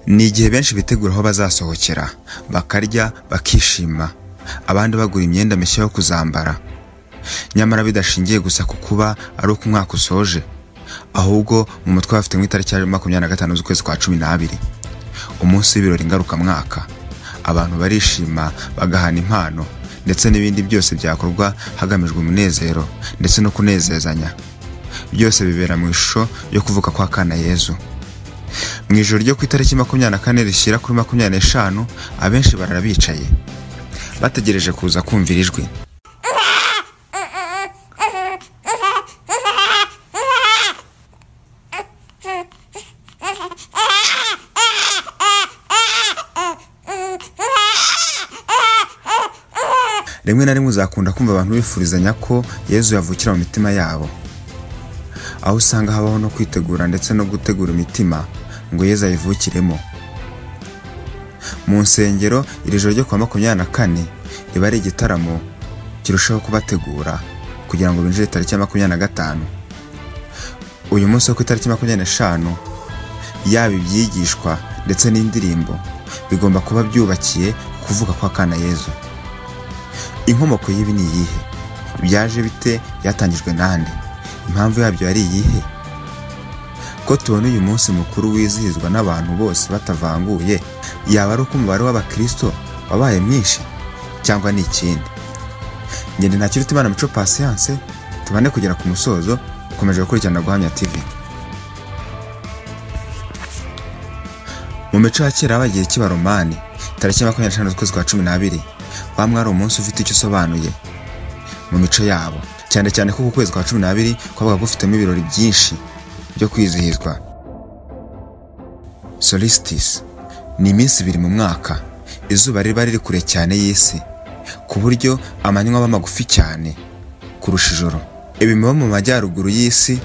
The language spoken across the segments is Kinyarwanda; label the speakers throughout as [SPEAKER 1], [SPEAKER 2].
[SPEAKER 1] Ni igihe benshi bitegura aho bazasohokera, bakarya, bakishima, abandi bagura imyenda mishya yo kuzambara. Nyamara bidashingiye gusa ku kuba ari uko umwaka usoje, ahubwo mu mutwe bafite nk'itariki ya 25 z'ukwezi kwa 12, umunsi w'ibirori ngarukamwaka. Abantu barishima, bagahana impano, ndetse n'ibindi byose byakorwa hagamijwe umunezero ndetse no kunezezanya. Byose bibera mu ishusho yo kuvuka kwa kana Yezu. Mu ijoro ryo ku itariki 24 rishyira kuri 25, abenshi barara bicaye bategereje kuza kumvira ijwi. Rimwe na rimwe uzakunda kumva abantu bifurizanya ko Yezu yavukira mu mitima yabo, aho usanga habaho no kwitegura ndetse no gutegura imitima ngo Yezu ayivukiremo. Mu nsengero iri joro ryo kwa 24 riba ari igitaramo kirushaho kubategura kugira ngo binjire tariki ya 25. Uyu munsi wo ku itariki 25, yaba ibyigishwa ndetse n'indirimbo bigomba kuba byubakiye kuvuga kwa kana Yezu. Inkomoko y'ibi ni iyihe? Byaje bite? Yatangijwe nande? Impamvu yabyo ari iyihe? Ko tubona uyu munsi mukuru wizihizwa n'abantu bose batavanguye, yaba ari uko umubare w'abakristo wabaye mwinshi cyangwa ni ikindi? Ngende Ntakirutimana Mico Patience, tubane kugera ku musozo. Ukomeje gukurikirana Guhamya TV. Mu mico ya kera bagiye cy'Abaromani, tariki ya 25 z'ukwezi kwa 12 bamwari umunsi ufite icyo usobanuye mu mico yabo, cyane cyane ko ku kwezi kwa 12 kwabaga gufitemo ibirori byinshi byo kwizihizwa. Solstice ni iminsi 2 mu mwaka, izuba riba riri kure cyane y'isi ku buryo amanywa aba magufi cyane kurusha ijoro. Ibi biba mu majyaruguru y'isi,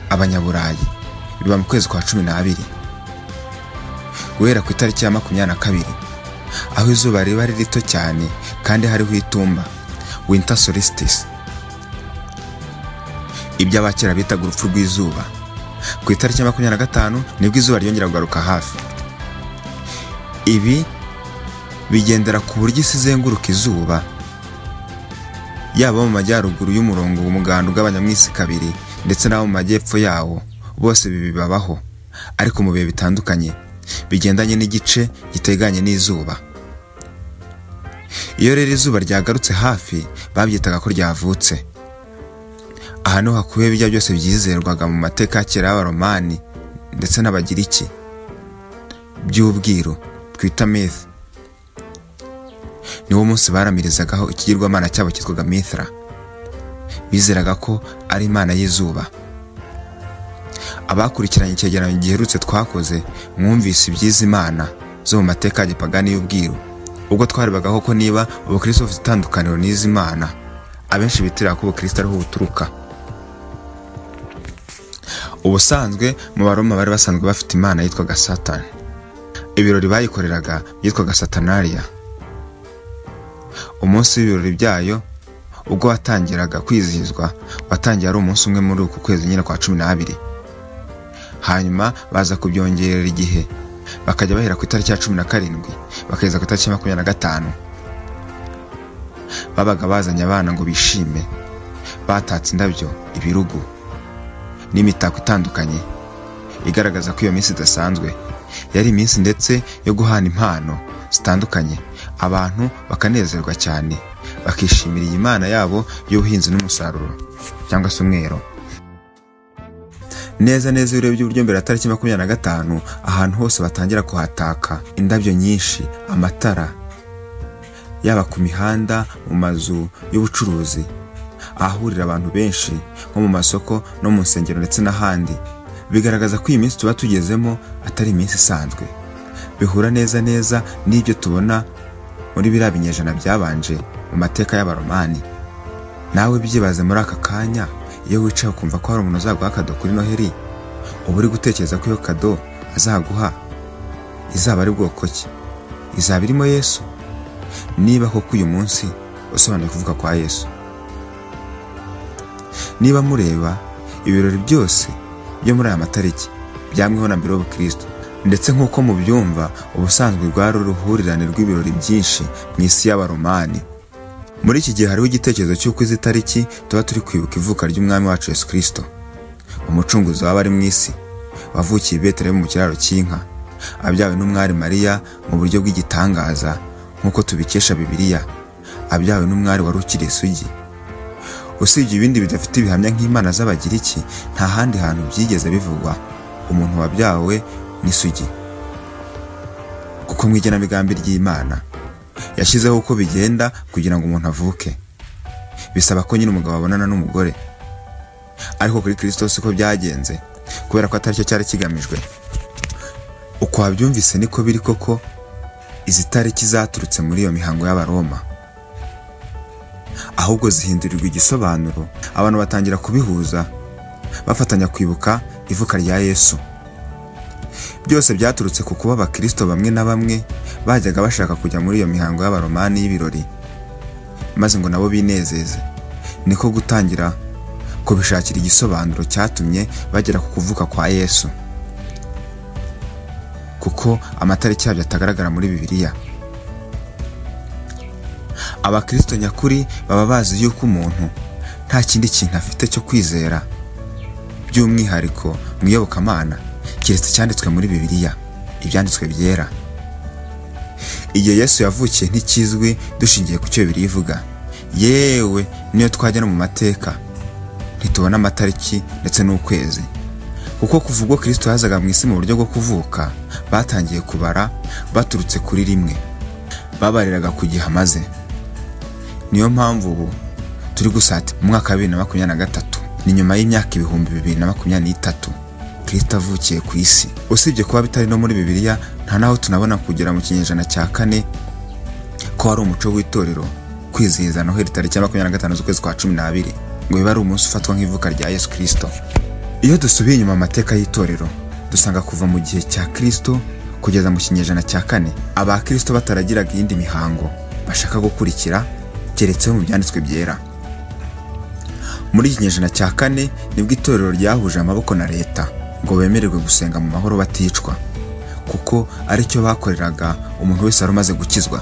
[SPEAKER 1] Abanyaburayi, biba mu kwezi kwa 12 guhera ku itariki ya 22, aho izuba riba ari rito cyane kandi hariho itumba, winter solstice. Ibyo abakera bitaga urupfu rw'izuba. Ku itariki ya 25 nibwo izuba ryongera kugaruka hafi. Ibi bigendera ku buryo isi izenguruka izuba, yaba mu majyaruguru y'umurongo w'umuganda ugabanya mu isi kabiri ndetse n'abo mu majyepfo yawo, bose bibabaho ariko mu bihe bitandukanye bigendanye n'igice giteganye n'izuba. Iyo rero izuba ryagarutse hafi, babyitaga ko ryavutse. Aha niho hakubiye bijya byose byizerwaga mu mateka ya kera y'Abaromani ndetse n'Abagiriki by'ubwiru twita myth. Niwo munsi baramirizagaho ikigirwamana cyabo cyitwaga Mithra. Bizeraga ko ari imana y'izuba. Abakurikiranye icyegeranyo giherutse twakoze mwumvise ibyiza imana zo mu mateka ya gipagani y'ubwiru, ubwo twarebagaho ko niba ubukristo bufite itandukaniro n'izi mana abenshi bitira ko ubukristo ariho buturuka. Ubusanzwe mu Baroma bari basanzwe bafite imana yitwaga Satan. Ibirori bayikoreraga yitwaga Saturnalia. Umunsi w'ibirori byayo ubwo watangiraga kwizihizwa, watangiye ari umunsi umwe muri uku kwezi nyine kwa 12. Hanyuma baza kubyongerera igihe, bakajya bahera ku itariki ya 17 bakageza ku itariki ya 25. Babaga bazanye abana ngo bishime, batatse indabyo, ibirugu n'imitako itandukanye igaragaza ko iyo minsi idasanzwe. Yari iminsi ndetse yo guhana impano zitandukanye, abantu bakanezerwa cyane, bakishimira iyi Imana yabo y'ubuhinzi n'umusaruro cyangwa se umwero. Neza urebye uburyo mbere ya tariki 25 ahantu hose batangira kuhataka indabyo nyinshi, amatara, yaba ku mihanda, mu mazu y'ubucuruzi, ahahurira abantu benshi nko mu masoko no mu nsengero ndetse n'ahandi. Bigaragaza ko iyi minsi tuba tugezemo atari iminsi isanzwe. Bihura neza n'ibyo tubona muri biriya binyejana byabanje mu mateka y'Abaromani. Nawe byibaze muri aka kanya, iyo wicaye ukumva ko hari umuntu uzaguha kado kuri Noheli, uba uri gutekereza ko iyo kado azaguha izaba ari bwoko ki? Izaba irimo Yesu? Niba koko uyu munsi usobanuye kuvuga kwa Yesu. Niba mureba ibirori byose byo muri aya matariki byamweho na mbere y'Ubukristo, ndetse nk'uko mubyumva ubusanzwe rwari uruhurirane rw'ibirori byinshi mu isi y'abaromani. Muri iki gihe hariho igitekerezo cy'uko izi tariki tuba turi kwibuka ivuka ry'umwami wacu Yesu Kristo, umucunguzi w'abari mu isi, wavukiye i Betelehemu mu kiraro cy'inka, abyawe n'umwari Mariya mu buryo bw'igitangaza nk'uko tubikesha Bibiliya, abyawe n'umwari wari ukiri isugi. Usibye ibindi bidafite ibihamya nk'Imana z'Abagiriki, nta handi hantu byigeze bivugwa umuntu wabyawe n'isugi. Kuko mu igenamigambi ry'Imana yashyizeho uko bigenda kugira ngo umuntu avuke, bisaba ko nyine umugabo abonana n'umugore. Ariko kuri Kristo siko byagenze, kubera ko atari cyo cyari kigamijwe. Uko wabyumvise niko biri koko, izi tariki zaturutse muri iyo mihango y'Abaroma, ahubwo zihindurirwa igisobanuro, abantu batangira kubihuza bafatanya kwibuka ivuka rya Yesu. Byose byaturutse ku kuba abakristo bamwe na bamwe bajyaga bashaka kujya muri iyo mihango y'Abaromani y'ibirori maze ngo nabo binezeze. Niko gutangira kubishakira igisobanuro cyatumye bagera ku kuvuka kwa Yesu, kuko amatariki yabyo atagaragara muri Bibiliya. Abakristo nyakuri baba bazi yuko umuntu nta kindi kintu afite cyo kwizera by'umwihariko mu iyobokamana keretse cyanditswe muri Bibiliya, ibyanditswe byera. Igihe Yesu yavukiye ntikizwi dushingiye ku cyo Bibiliya ivuga. Yewe niyo twajya no mu mateka ntitubona amatariki ndetse n'ukwezi, kuko kuva ubwo Kristo yazaga mu isi mu buryo bwo kuvuka batangiye kubara baturutse kuri rimwe, babariraga ku gihe amaze. Niyo mpamvu ubu turi gusata mu mwaka wa 2023, ni nyuma y'imyaka 2023 Kristo avukiye ku isi. Usibye kuba bitari no muri Bibiliya, nta naho tunabona kugera mu kinyejana cya 4 ko ari umuco w'itorero kwizihiza Noheli tariki ya 25 z'ukwezi kwa 12 ngo bibe ari umunsi ufatwa nk'ivuka rya Yesu Kristo. Iyo dusubiye inyuma amateka y'itorero, dusanga kuva mu gihe cya Kristo kugeza mu kinyejana cya 4 abakristo bataragiraga iyindi mihango bashaka gukurikira keretse mu byanditswe byera. Muri kinyejana cya 4 nibwo itorero ryahuje amaboko na leta ngo bemererwe gusenga mu mahoro baticwa, kuko ari cyo bakoreraga umuntu wese arumaze gukizwa.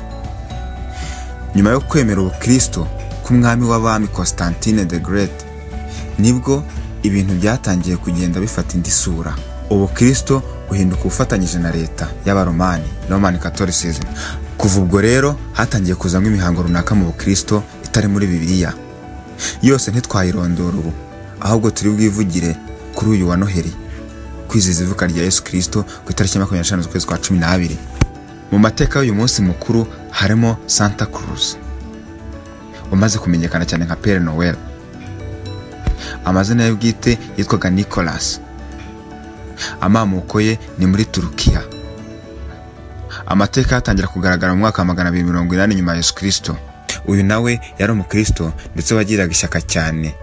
[SPEAKER 1] Nyuma yo kwemera ubukristo k'umwami w'abami Constantine the Great, nibwo ibintu byatangiye kugenda bifata indi sura. Ubukristo buhinduka ubufatanyije na leta y'Abaromani, Roman Catholicism. Kuva ubwo rero hatangiye kuzamwa imihango runaka mu bukristo itari muri Bibiliya. Yose ntitwayirondora ubu, ahubwo turi bwivugire kuri uyu wa Noheli, kwizihiza ivuka rya Yesu Kristo ku itariki 25 z'ukwezi kwa 12. Mu mateka y'uyu munsi mukuru harimo Santa Claus, umaze kumenyekana cyane nka Père Noël. Amazina ye bwite yitwaga Nicholas. Amamuko ye ni muri Turukiya. Amateka yatangira kugaragara mu mwaka wa 280 nyuma ya Yesu Kristo. Uyu nawe yari umukristo ndetse wagiraga ishyaka cyane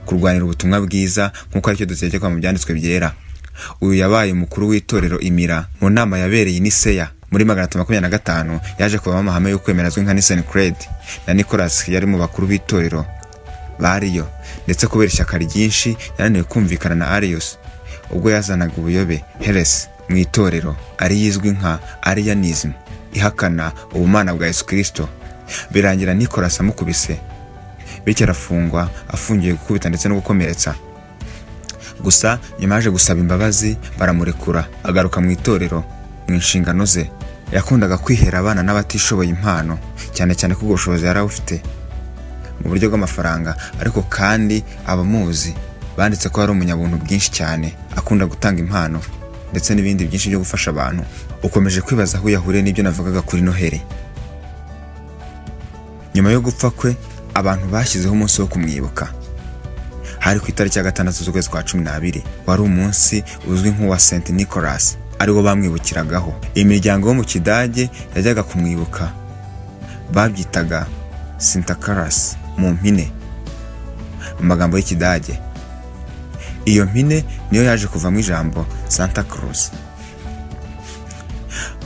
[SPEAKER 1] kurwanira ubutumwa bwiza nk'uko aricyo dutegekwa mu byanditswe byera. Uyu yabaye umukuru w'itorero Imira mu nama yabereye i Niceya muri 325. Yaje kubamo amahame yo kwemera azwi nka Nicene Creed, na Nicholas yari mu bakuru b'itorero bariyo, ndetse kubera ishyaka ryinshi yananiwe kumvikana na Arius ubwo yazanaga ubuyobe heresy mu itorero, ari yizwi nka Arianism, ihakana ubumana bwa Yesu Kristo. Birangira Nicholas amukubise, bityo arafungwa, afungiye gukubita ndetse no gukomeretsa. Gusa nyuma yaje gusaba imbabazi baramurekura, agaruka mu itorero mu nshingano ze. Yakundaga kwihera abana n'abatishoboye impano, cyane cyane ko ubushobozi yari afite mu buryo bw'amafaranga, ariko kandi abamuzi banditse ko ari umunyabuntu bwinshi cyane, akunda gutanga impano ndetse n'ibindi byinshi byo gufasha abantu. Ukomeje kwibaza aho yahuriye n'ibyo navugaga kuri Noheli. Nyuma yo gupfa kwe, abantu bashyizeho umunsi wo kumwibuka. Hari ku itariki ya 6 z'ukwezi kwa 12, wari umunsi uzwi nk'uwa Saint Nicholas, ariwo bamwibukiragaho. Imiryango yo mu Kidage yajyaga kumwibuka babyitaga Sinterklaas mu mpine mu magambo y'Ikidage. Iyo mpine niyo yaje kuvamo ijambo Santa Claus.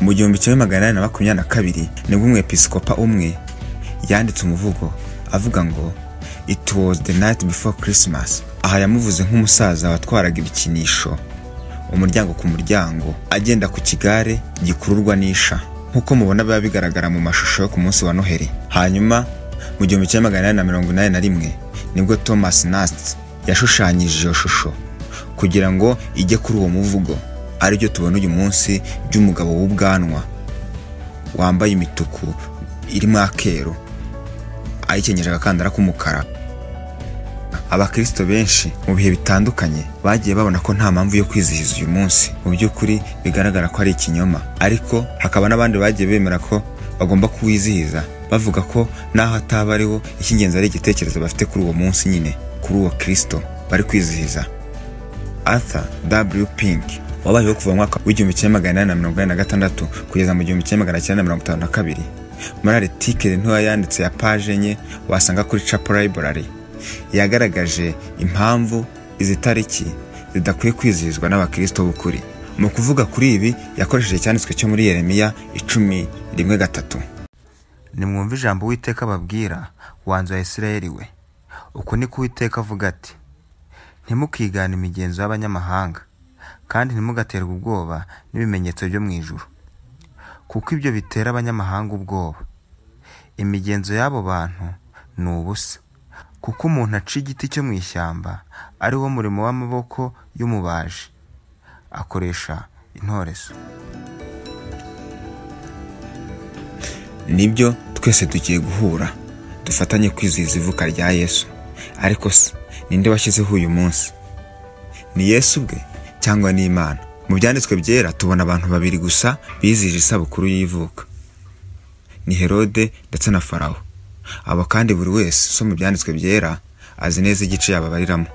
[SPEAKER 1] Mu 1822 nibwo umwepiskopa umwe yanditse umuvugo avuga ngo "It was the night before Christmas." Aha yamuvuze nk'umusaza watwaraga ibikinisho umuryango ku muryango agenda ku kigare gikururwa n'isha, nk'uko mubona biba bigaragara mu mashusho yo ku munsi wa Noheli. Hanyuma mu 1881 nibwo Thomas Nast yashushanyije iyo shusho kugira ngo ijye kuri uwo muvugo, aribyo tubona uyu munsi by'umugabo w'ubwanwa wambaye imituku irimo akero, ayikenyeje agakandara k'umukara. Abakristo benshi mu bihe bitandukanye bagiye babona ko nta mpamvu yo kwizihiza uyu munsi, mu by'ukuri bigaragara ko ari ikinyoma, ariko hakaba n'abandi bagiye bemera ko bagomba kuwizihiza, bavuga ko naho ataba ariho icy'ingenzi ari igitekerezo bafite kuri uwo munsi nyine, kuri uwo Kristo bari kwizihiza. Arthur W. Pink wabayeho kuva mu mwaka w'1886 kugeza mu 1952, muri article ntoya yanditse ya page enye wasanga kuri Chapel Library, yagaragaje impamvu izi tariki zidakwiye kwizihizwa n'abakristo b'ukuri. Mu kuvuga kuri ibi yakoresheje icyanditswe cyo muri Yeremiya 10:1-3. Nimwumve ijambo Uwiteka babwira wanzu wa Isirayeli we, uko ni ko Uwiteka avuga ati: ntimukigane imigenzo y'abanyamahanga, kandi ntimugaterwe ubwoba n'ibimenyetso byo mu ijuru, kuko ibyo bitera abanyamahanga ubwoba. Imigenzo y'abo bantu ni ubusa, kuko umuntu aca igiti cyo mu ishyamba ari wo murimo w'amaboko y'umubaji, akoresha intorezo. Nibyo twese tugiye guhura dufatanye kwizihiza ivuka rya Yesu, ariko se ninde washyizeho uyu munsi? Ni Yesu ubwe cyangwa ni Imana? Mu byanditswe byera tubona abantu babiri gusa bizihije isabukuru y'ivuka, ni Herode ndetse na Farawo. Abo kandi buri wese so mu byanditswe byera azi neza igice yababariramo.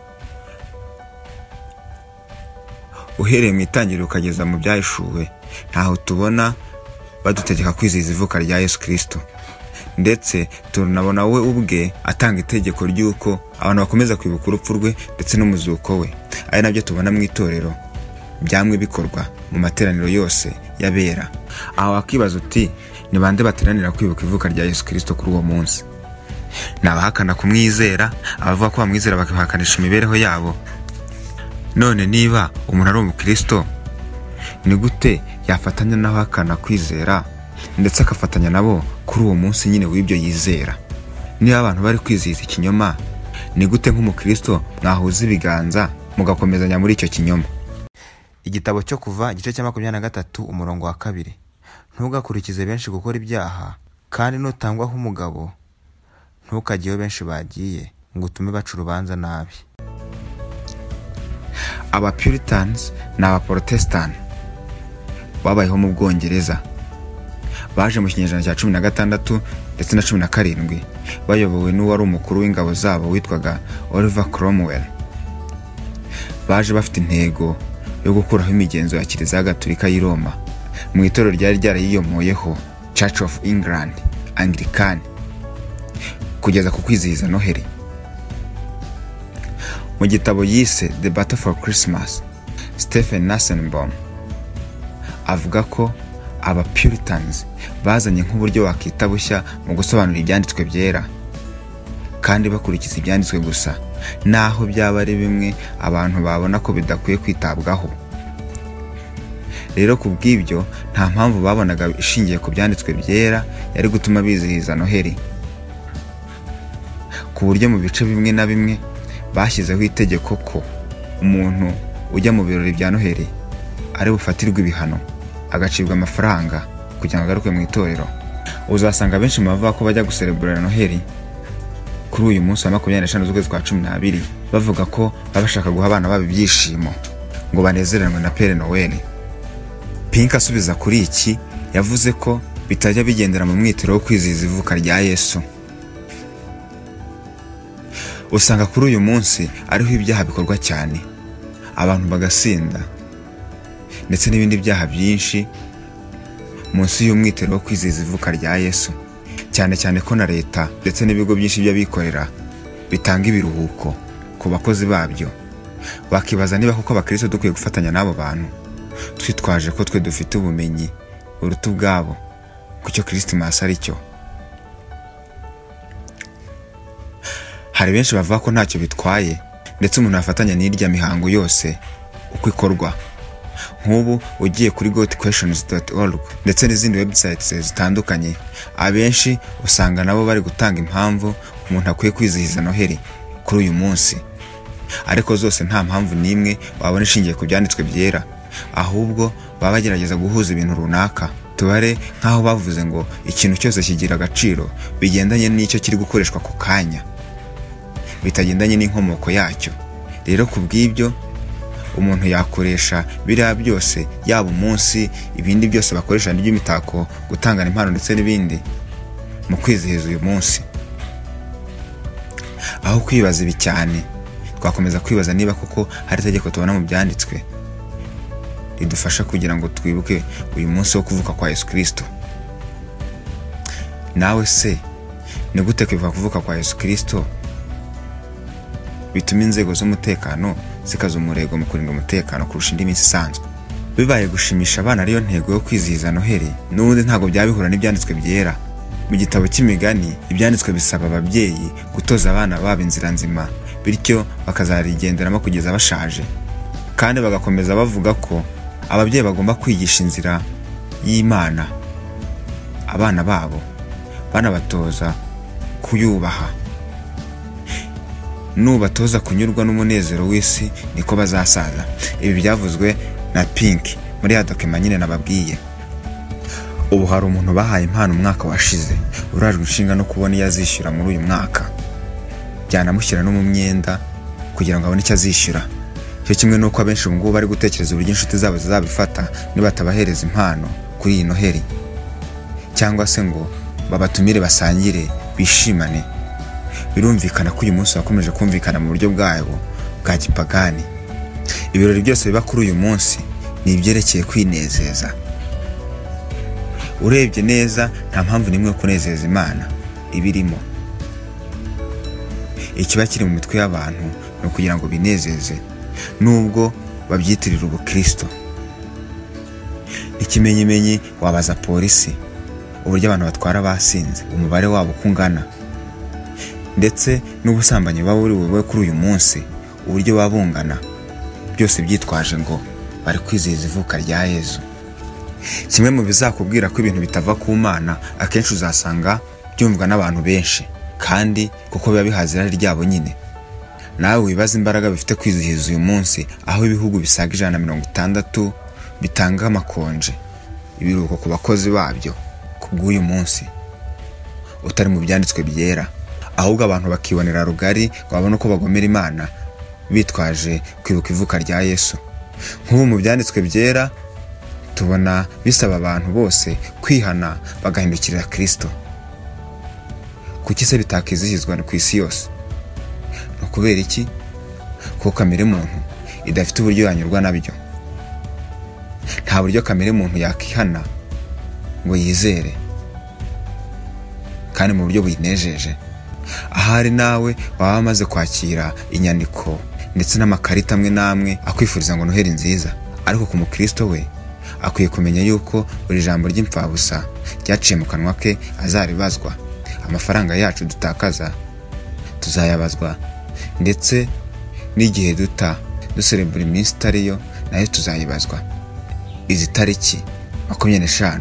[SPEAKER 1] Uhereye mu itangiriro ukageza mu byahishuwe, ntaho tubona badutegeka kwizihiza ivuka rya Yesu Kristo, ndetse tunabona we ubwe atanga itegeko ry'uko abantu bakomeza kwibuka urupfu rwe ndetse n'umuzuko we. Ari nabyo tubona mu itorero byamwe bikorwa mu materaniro yose y'abera. Aho wakibaza uti ni bande bateranira kwibuka ivuka rya Yesu Kristo kuri uwo munsi? Ni abahakana kumwizera, abavuga ko bamwizera bakihakanisha imibereho yabo. None niba umuntu ari umukristo, ni gute yafatanya n'abahakana kwizera ndetse akafatanya nabo kuri uwo munsi nyine w'ibyo yizera? Niba abantu bari kwizihiza ikinyoma, ni gute nk'umukristo mwahuza ibiganza mugakomezanya muri icyo kinyoma? Igitabo cyo Kuva igice cya 23 umurongo wa 2: ntugakurikize benshi gukora ibyaha, kandi nutangwaho umugabo ntukajyeho benshi bagiye ngo utume baca urubanza nabi. Aba Puritans n'aba Protestant babayeho mu Bwongereza, baje mu kinyejana cya 16 ndetse na 17, bayobowe n'uwari umukuru w'ingabo zabo witwaga Oliver Cromwell. Baje bafite intego yo gukuraho imigenzo ya Kiliziya Gatolika y'i Roma mu itorero ryari ryarayiyomoyeho Church of England Anglican, kugeza ku kwizihiza Noheli. Mu gitabo yise The Battle for Christmas, Stephen Nassenbaum avuga ko aba Puritans bazanye nk'uburyo wakita bushya mu gusobanura ibyanditswe byera, kandi bakurikiza ibyanditswe gusa, naho byaba ari bimwe abantu babona ko bidakwiye kwitabwaho. Rero kubw'ibyo nta mpamvu babonaga ishingiye ku byanditswe byera yari gutuma bizihiza Noheli, ku buryo mu bice bimwe na bimwe bashyizeho itegeko ko umuntu ujya mu birori bya Noheli ari bufatirwe ibihano, agacibwa amafaranga kugira ngo agaruke mu itorero. Uzasanga benshi mu bavuga ko bajya guserebura Noheli kuri uyu munsi wa 25 z'ukwezi kwa 12 bavuga ko babashaka guha abana babo ibyishimo ngo banezeranwe na Père Noël. Pink asubiza kuri iki yavuze ko bitajya bigendera mu mwitero wo kwizihiza ivuka rya Yesu. Usanga kuri uyu munsi ariho ibyaha bikorwa cyane, abantu bagasinda ndetse n'ibindi byaha byinshi munsi y'umwitero wo kwizihiza ivuka rya Yesu, cyane cyane ko na leta ndetse n'ibigo byinshi by'abikorera bitanga ibiruhuko ku bakozi babyo. Wakibaza niba kuko abakristo dukwiye gufatanya n'abo bantu twitwaje ko twe dufite ubumenyi uruta ubwabo ku cyo Christmas ari cyo. Hari benshi bavuga ko ntacyo bitwaye ndetse umuntu afatanya n'irya mihango yose uko ikorwa, nk'ubu ugiye kuri gotquestions.org ndetse n'izindi websites zitandukanye, abenshi usanga nabo bari gutanga impamvu umuntu akwiye kwizihiza Noheli kuri uyu munsi, ariko zose nta mpamvu n'imwe wabona ishingiye ku byanditswe byera, ahubwo baba bagerageza guhuza ibintu runaka. Tubare nk'aho bavuze ngo ikintu cyose kigira agaciro bigendanye n'icyo kiri gukoreshwa ku kanya, bitagendanye n'inkomoko yacyo. Rero ku bw'ibyo umuntu yakoresha biriya byose, yaba umunsi, ibindi byose bakoresha n'iby'imitako, gutangana impano ndetse n'ibindi mu kwizihiza uyu munsi. Aho kwibaza ibi cyane, twakomeza kwibaza niba koko hari itegeko tubona mu byanditswe ridufasha kugira ngo twibuke uyu munsi wo kuvuka kwa Yesu Kristo. Nawe se ni gute kwibuka kuvuka kwa Yesu Kristo bituma inzego z'umutekano zikaza umurego mu kurinda umutekano kurusha indi minsi isanzwe? Bibaye gushimisha abana ariyo ntego yo kwizihiza Noheli, n'ubundi ntabwo byabihura n'ibyanditswe byera. Mu gitabo cy'imigani, ibyanditswe bisaba ababyeyi gutoza abana babo inzira nzima, bityo bakazarigenderamo kugeza bashaje. Kandi bagakomeza bavuga ko ababyeyi bagomba kwigisha inzira y'Imana abana babo, banabatoza kuyubaha. Nubatoza kunyurwa n'umunezero w'isi, niko bazasaza. Ibi byavuzwe na Pink muri ya document nyine nababwiye. Ubu hari umuntu bahaye impano umwaka washize, urajwe inshinga no kubona iyo azishyura muri uyu mwaka, byanamushyira no mu myenda kugira ngo abone icyo azishyura. Cyo kimwe nuko abenshi ubu ngubu bari gutekereza uburyo inshuti zabo zizabifata nibatabahereza impano kuri iyi Noheli, cyangwa se ngo babatumire basangire bishimane. Birumvikana ko uyu munsi wakomeje kumvikana mu buryo bwayo bwa gipagani. Ibirori byose biba kuri uyu munsi ni ibyerekeye kwinezeza. Urebye neza nta mpamvu n'imwe yo kunezeza Imana ibirimo. Ikiba kiri mu mitwe y'abantu no kugira ngo binezeze, nubwo babyitirira ubukristo. Ikimenyimenyi wabaza polisi uburyo abantu batwara basinze, umubare wabo kungana, ndetse n'ubusambanyi baba buri bube kuri uyu munsi uburyo babungana, byose byitwaje ngo bari kwizihiza ivuka rya Yesu. Kimwe mu bizakubwira ko ibintu bitava ku Mana, akenshi uzasanga byumvwa n'abantu benshi, kandi kuko biba bihazira ryabo nyine. Nawe wibaza imbaraga bifite kwizihiza uyu munsi, aho ibihugu bisaga 160 bitanga amakonje, ibiruhuko ku bakozi babyo kubw'uyu munsi utari mu byanditswe byera, ahubwo abantu bakibonera rugari babona uko bagomera Imana bitwaje kwibuka ivuka rya Yesu. Nk'ubu mu byanditswe byera tubona bisaba abantu bose kwihana bagahindukirira Kristo. Kuki se bitakizihizwa ku isi yose? No kubera iki? Ko kamere muntu idafite uburyo yanyurwa nabyo. Nta buryo kamere muntu yakihana ngo yizere kandi mu buryo buyinejeje. Ahari nawe waba amaze kwakira inyandiko ndetse n'amakarita amwe namwe akwifuriza ngo Noheli nziza, ariko ku mukristo we akwiye kumenya yuko buri jambo ry'imfabusa ryaciye mu kanwa ke azaribazwa. Amafaranga yacu dutakaza tuzayabazwa, ndetse n'igihe duserebura iminsi itariyo nayo tuzayibazwa. Izi tariki 25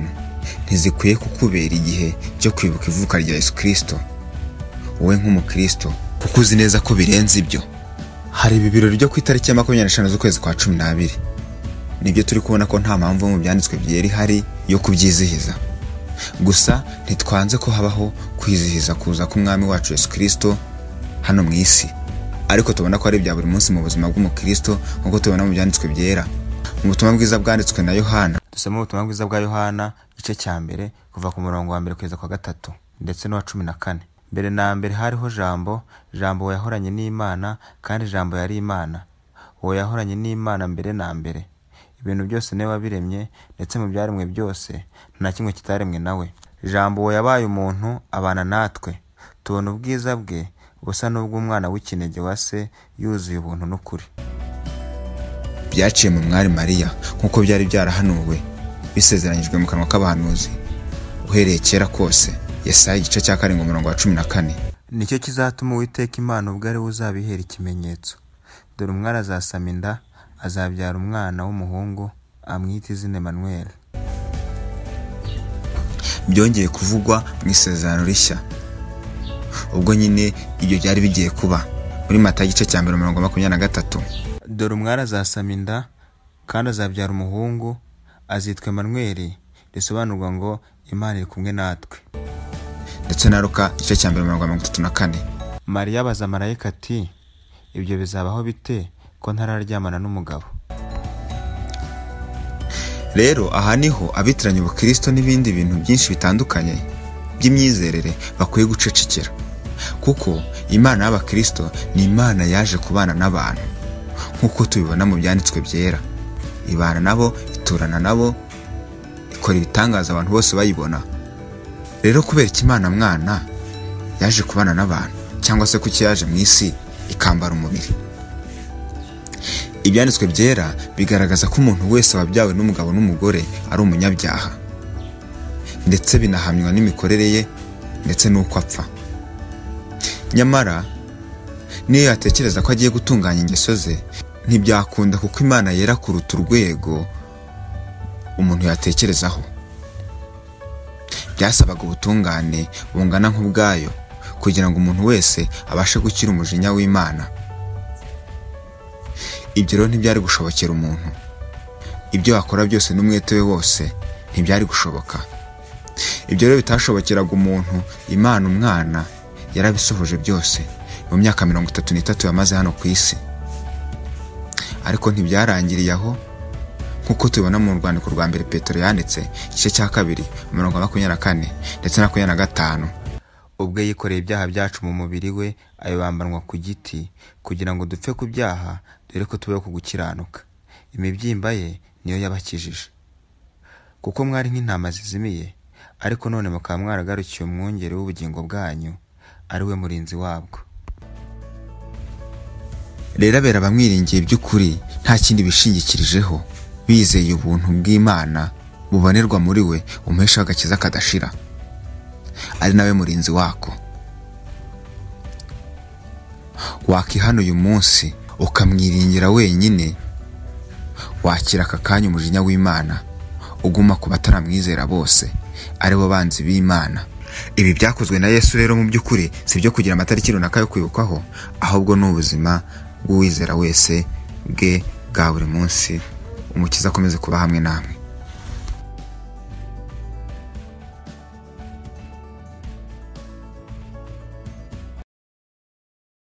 [SPEAKER 1] ntizikwiye kukubera igihe cyo kwibuka ivuka rya Yesu Kristo wowe nk'umukristo, kuko uzi neza ko birenze ibyo. Hari ibirori byo ku itariki ya 25 z'ukwezi kwa 12, nibyo turi kubona ko nta mpamvu mu byanditswe byera ihari yo kubyizihiza. Gusa ntitwanze ko habaho kwizihiza kuza k'umwami wacu Yesu Kristo hano mu isi, ariko tubona ko ari bya buri munsi mu buzima bw'umukristo, nk'uko tubona mu byanditswe byera. Mu butumwa bwiza bwanditswe na Yohana, dusoma ubutumwa bwiza bwa Yohana igice cya mbere kuva ku murongo wa 1 kugeza kwa 3 ndetse no wa 14. Mbere na mbere hariho Jambo, Jambo yahoranye n'Imana, kandi Jambo yari Imana. Uwo yahoranye n'Imana mbere na mbere. Ibintu byose niwe wabiremye, ndetse mu byaremwe byose nta kimwe kitaremwe nawe. Jambo uwo yabaye umuntu abana natwe, tubona ubwiza bwe busa n'ubw'umwana w'ikinege wa se, yuzuye ubuntu n'ukuri. Byaciye mu mwari Mariya nk'uko byari byarahanuwe bisezeranyijwe mu kanwa k'abahanuzi uhereye kera kose. Yesaya igice cya 7 umurongo wa 14. Nicyo kizatuma Uwiteka Imana ubwo ari we uzabihera ikimenyetso. Dore umwana azasama inda, azabyara umwana w'umuhungu, amwita izina Emmanuel. Byongeye kuvugwa mu isezerano rishya, ubwo nyine ibyo byari bigiye kuba muri Matayo igice cya 23. Dore umwari azasama inda kandi azabyara umuhungu, azitwa Emmanuel, risobanurwa ngo Imana iri kumwe natwe. Ndetse na Luka igice cya 34. Mariya abaza marayika ati, ibyo bizabaho bite ko ntararyamana n'umugabo? Rero aha niho abitiranya ubukristo n'ibindi bintu byinshi bitandukanye by'imyizerere bakwiye gucecekera, kuko Imana y'abakristo ni Imana yaje kubana n'abantu nk'uko tubibona mu byanditswe byera. Ibana nabo, iturana nabo, ikora ibitangaza abantu bose bayibona. Rero kubera ko Imana mwana yaje kubana n'abantu, cyangwa se kuki yaje mu isi ikambara umubiri, ibyanditswe byera bigaragaza ko umuntu wese wabyawe n'umugabo n'umugore ari umunyabyaha, ndetse binahamywa n'imikorere ye ndetse n'uko apfa. Nyamara niyo yatekereza ko agiye gutunganya ingeso ze, ntibyakunda, kuko Imana yera kuruta urwego umuntu yatekerezaho. Byasabaga ubutungane bungana nk'ubwayo kugira ngo umuntu wese abashe gukira umujinya w'Imana. Ibyo rero ntibyari gushobokera umuntu. Ibyo akora byose n'umwete we wose ntibyari gushoboka. Ibyo rero bitashobokeraga umuntu, Imana umwana yarabisohoje byose mu myaka 33 yamaze hano ku isi. Ariko ntibyarangiriye aho, nk'uko tubibona mu rwandiko rwa mbere Petero yanditse igice cya 2:24 ndetse na 25. Ubwo yikoreye ibyaha byacu mu mubiri we, ayobambanwa ku giti kugira ngo dupfe ku byaha, dore ko tubeho ku gukiranuka. Imibyimba ye niyo yabakijije. Kuko mwari nk'intama zizimiye, ariko none mukaba mwaragarukiye umwungeri w'ubugingo bwanyu, ari we murinzi wabwo. Rero abera bamwiringiye by'ukuri nta kindi bishingikirijeho, bizeye ubuntu bw'Imana bubonerwa muri we, umuhesha agakiza kadashira, ari nawe murinzi wako. Wakihana uyu munsi ukamwiringira wenyine, wakira aka kanya umujinya w'Imana uguma ku bataramwizera bose, ari bo banzi b'Imana. Ibi byakozwe na Yesu rero mu by'ukuri si byo kugira amatariki runaka yo kwibukwaho, ahubwo ni ubuzima bw'uwizera wese bwe bwa buri munsi. Umukiza akomeze kuba hamwe namwe.